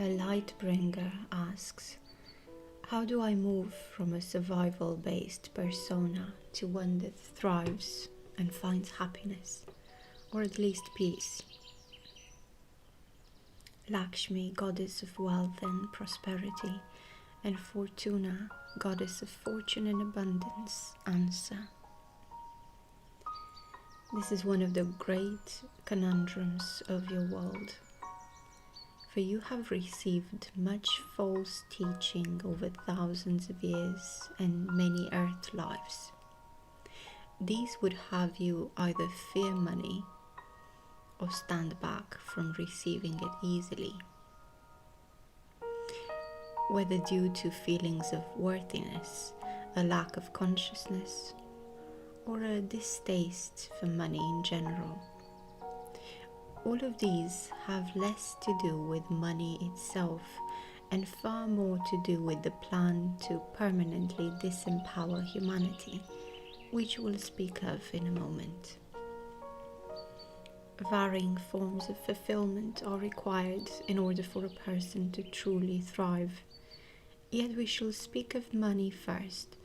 A Lightbringer asks, how do I move from a survival-based persona to one that thrives and finds happiness, or at least peace? Lakshmi, goddess of wealth and prosperity, and Fortuna, goddess of fortune and abundance, answer. This is one of the great conundrums of your world, for you have received much false teaching over thousands of years and many earth lives. These would have you either fear money or stand back from receiving it easily, whether due to feelings of worthiness, a lack of consciousness, or a distaste for money in general. All of these have less to do with money itself and far more to do with the plan to permanently disempower humanity, which we'll speak of in a moment. Varying forms of fulfillment are required in order for a person to truly thrive. Yet we shall speak of money first,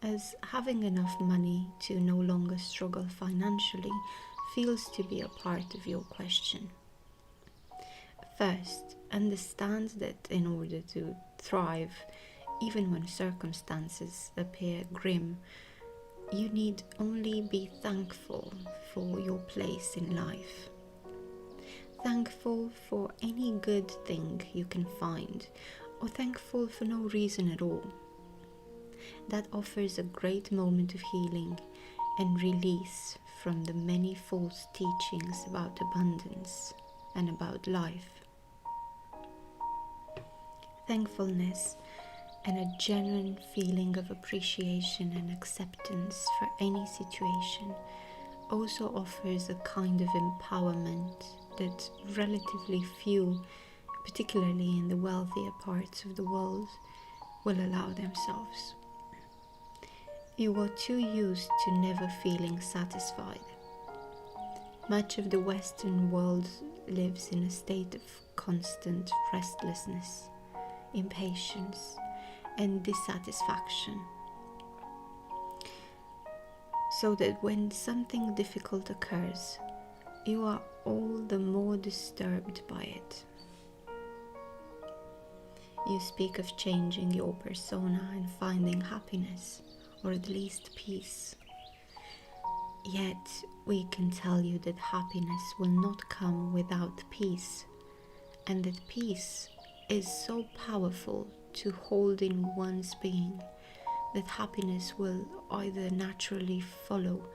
as having enough money to no longer struggle financially feels to be a part of your question. First, understand that in order to thrive, even when circumstances appear grim, you need only be thankful for your place in life. Thankful for any good thing you can find, or thankful for no reason at all. That offers a great moment of healing and release from the many false teachings about abundance and about life. Thankfulness and a genuine feeling of appreciation and acceptance for any situation also offers a kind of empowerment that relatively few, particularly in the wealthier parts of the world, will allow themselves. You are too used to never feeling satisfied. Much of the Western world lives in a state of constant restlessness, impatience, and dissatisfaction, so that when something difficult occurs, you are all the more disturbed by it. You speak of changing your persona and finding happiness, or at least peace. Yet we can tell you that happiness will not come without peace, and that peace is so powerful to hold in one's being that happiness will either naturally follow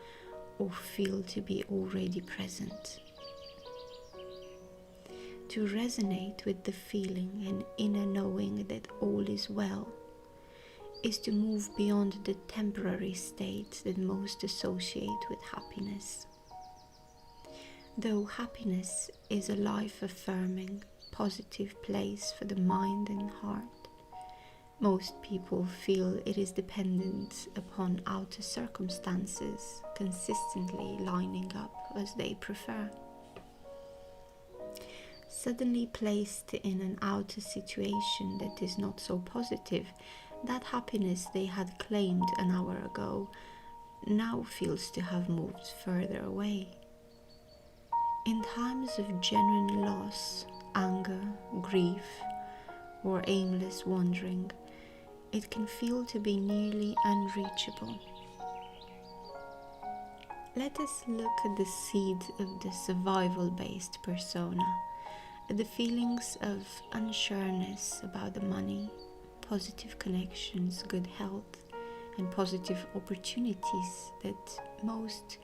or feel to be already present. To resonate with the feeling and inner knowing that all is well is to move beyond the temporary state that most associate with happiness. Though happiness is a life-affirming, positive place for the mind and heart, most people feel it is dependent upon outer circumstances consistently lining up as they prefer. Suddenly placed in an outer situation that is not so positive, that happiness they had claimed an hour ago now feels to have moved further away. In times of genuine loss, anger, grief, or aimless wandering, it can feel to be nearly unreachable. Let us look at the seed of the survival-based persona, at the feelings of unsureness about the money, positive connections, good health, and positive opportunities that most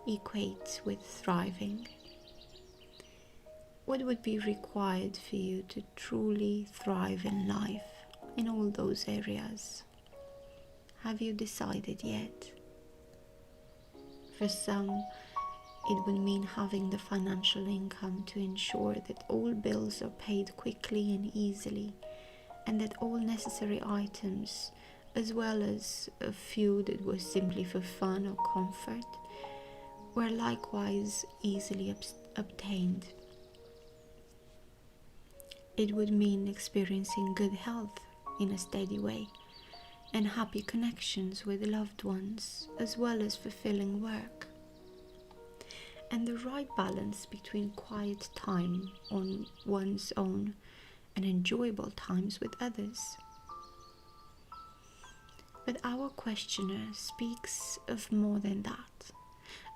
equate with thriving. What would be required for you to truly thrive in life in all those areas? Have you decided yet? For some, it would mean having the financial income to ensure that all bills are paid quickly and easily, and that all necessary items, as well as a few that were simply for fun or comfort, were likewise easily obtained. It would mean experiencing good health in a steady way and happy connections with loved ones, as well as fulfilling work. And the right balance between quiet time on one's own and enjoyable times with others. But our questioner speaks of more than that,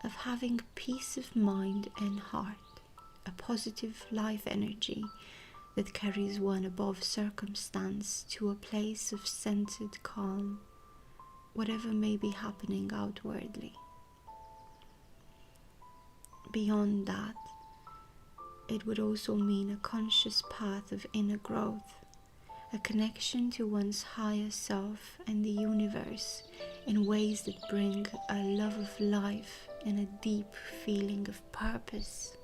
of having peace of mind and heart, a positive life energy that carries one above circumstance to a place of centered calm, whatever may be happening outwardly. Beyond that, it would also mean a conscious path of inner growth, a connection to one's higher self and the universe in ways that bring a love of life and a deep feeling of purpose.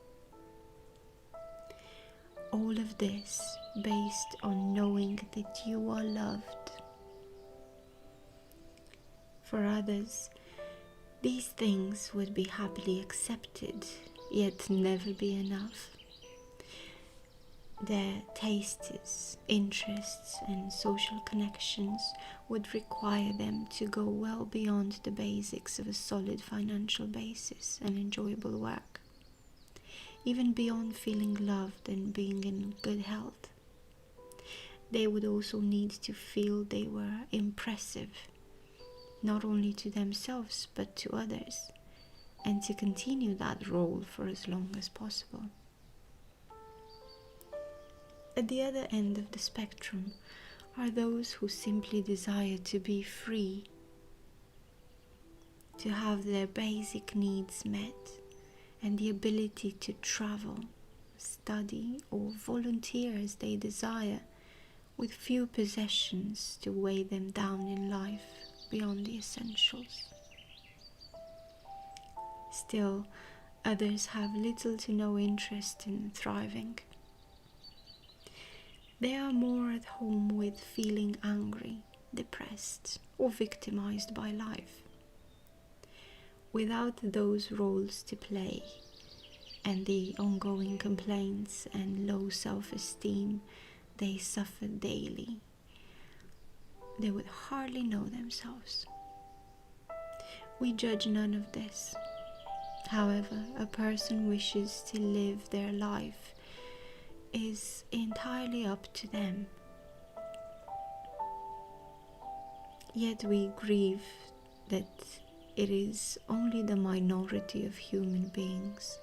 All of this based on knowing that you are loved. For others, these things would be happily accepted, yet never be enough. Their tastes, interests, and social connections would require them to go well beyond the basics of a solid financial basis and enjoyable work, even beyond feeling loved and being in good health. They would also need to feel they were impressive, not only to themselves but to others, and to continue that role for as long as possible. At the other end of the spectrum are those who simply desire to be free, to have their basic needs met, and the ability to travel, study, or volunteer as they desire, with few possessions to weigh them down in life beyond the essentials. Still, others have little to no interest in thriving. They are more at home with feeling angry, depressed, or victimized by life. Without those roles to play, and the ongoing complaints and low self-esteem they suffer daily, they would hardly know themselves. We judge none of this. However, a person wishes to live their life is entirely up to them. Yet we grieve that it is only the minority of human beings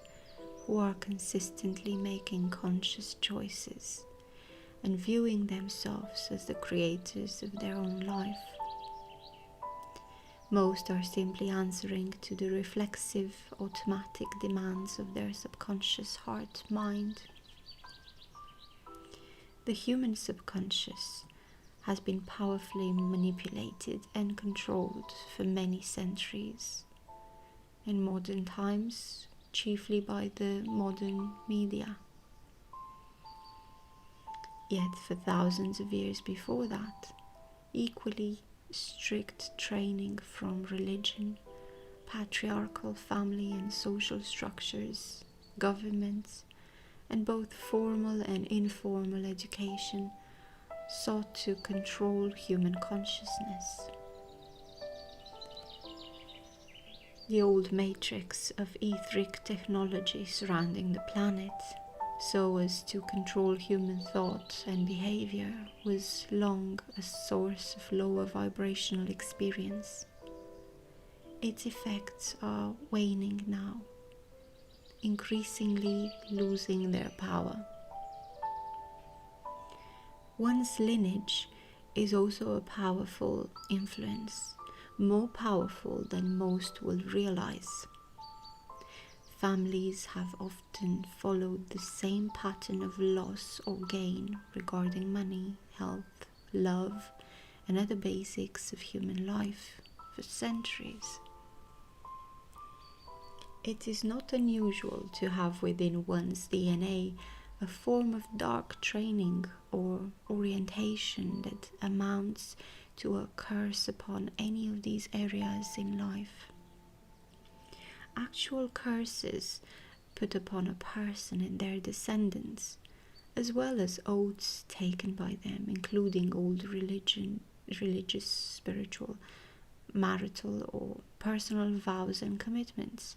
who are consistently making conscious choices and viewing themselves as the creators of their own life. Most are simply answering to the reflexive, automatic demands of their subconscious heart-mind. The human subconscious has been powerfully manipulated and controlled for many centuries. In modern times, chiefly by the modern media. Yet for thousands of years before that, equally strict training from religion, patriarchal family and social structures, governments, and both formal and informal education sought to control human consciousness. The old matrix of etheric technology surrounding the planet, so as to control human thought and behavior, was long a source of lower vibrational experience. Its effects are waning now, increasingly losing their power. One's lineage is also a powerful influence, more powerful than most will realize. Families have often followed the same pattern of loss or gain regarding money, health, love, and other basics of human life for centuries. It is not unusual to have within one's DNA a form of dark training or orientation that amounts to a curse upon any of these areas in life. Actual curses put upon a person and their descendants, as well as oaths taken by them, including old religious, spiritual, marital, or personal vows and commitments,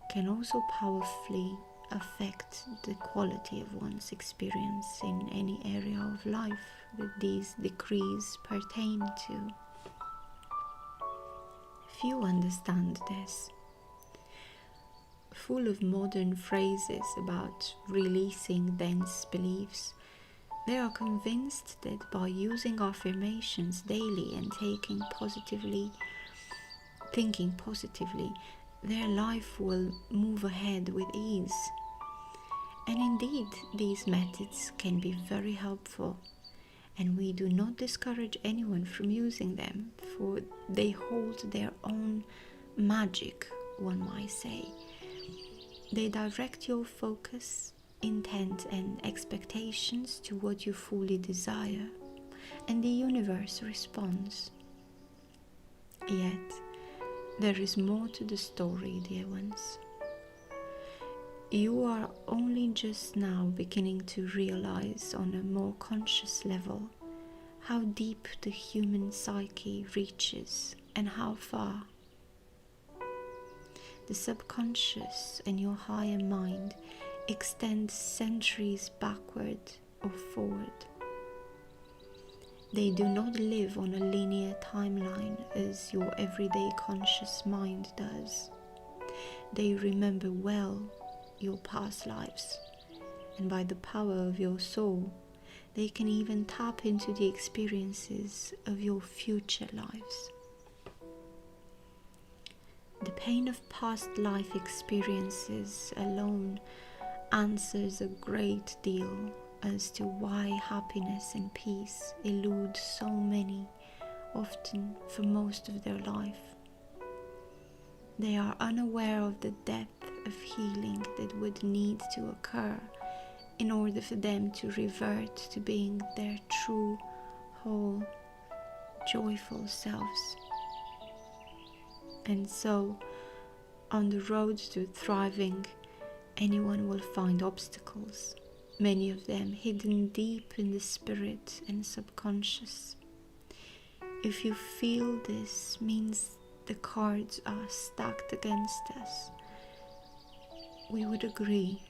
can also powerfully affect the quality of one's experience in any area of life that these decrees pertain to. Few understand this. Full of modern phrases about releasing dense beliefs, they are convinced that by using affirmations daily and thinking positively, their life will move ahead with ease. And indeed, these methods can be very helpful, and we do not discourage anyone from using them, for they hold their own magic, one might say. They direct your focus, intent, and expectations to what you fully desire, and the universe responds. Yet, there is more to the story, dear ones. You are only just now beginning to realize on a more conscious level how deep the human psyche reaches and how far. The subconscious and your higher mind extend centuries backward or forward. They do not live on a linear timeline as your everyday conscious mind does. They remember well your past lives, and by the power of your soul, they can even tap into the experiences of your future lives. The pain of past life experiences alone answers a great deal as to why happiness and peace elude so many, often for most of their life. They are unaware of the depth of healing that would need to occur in order for them to revert to being their true, whole, joyful selves. And so, on the road to thriving, anyone will find obstacles, many of them hidden deep in the spirit and subconscious. If you feel this means the cards are stacked against us, we would agree.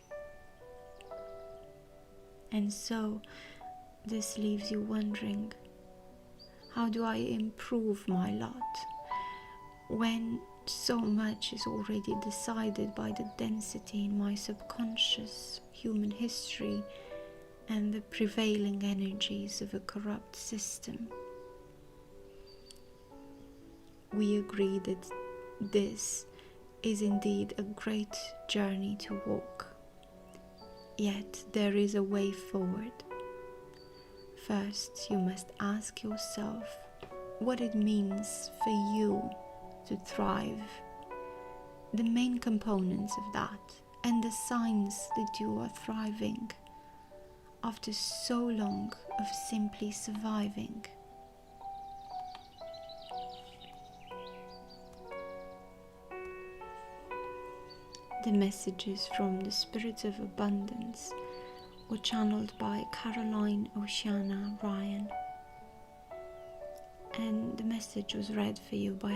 And so, this leaves you wondering, how do I improve my lot when so much is already decided by the density in my subconscious human history and the prevailing energies of a corrupt system? We agree that this is indeed a great journey to walk. Yet there is a way forward. First, you must ask yourself what it means for you to thrive, the main components of that, and the signs that you are thriving after so long of simply surviving. The messages from the Spirit of Abundance were channeled by Caroline Oceana Ryan, and the message was read for you by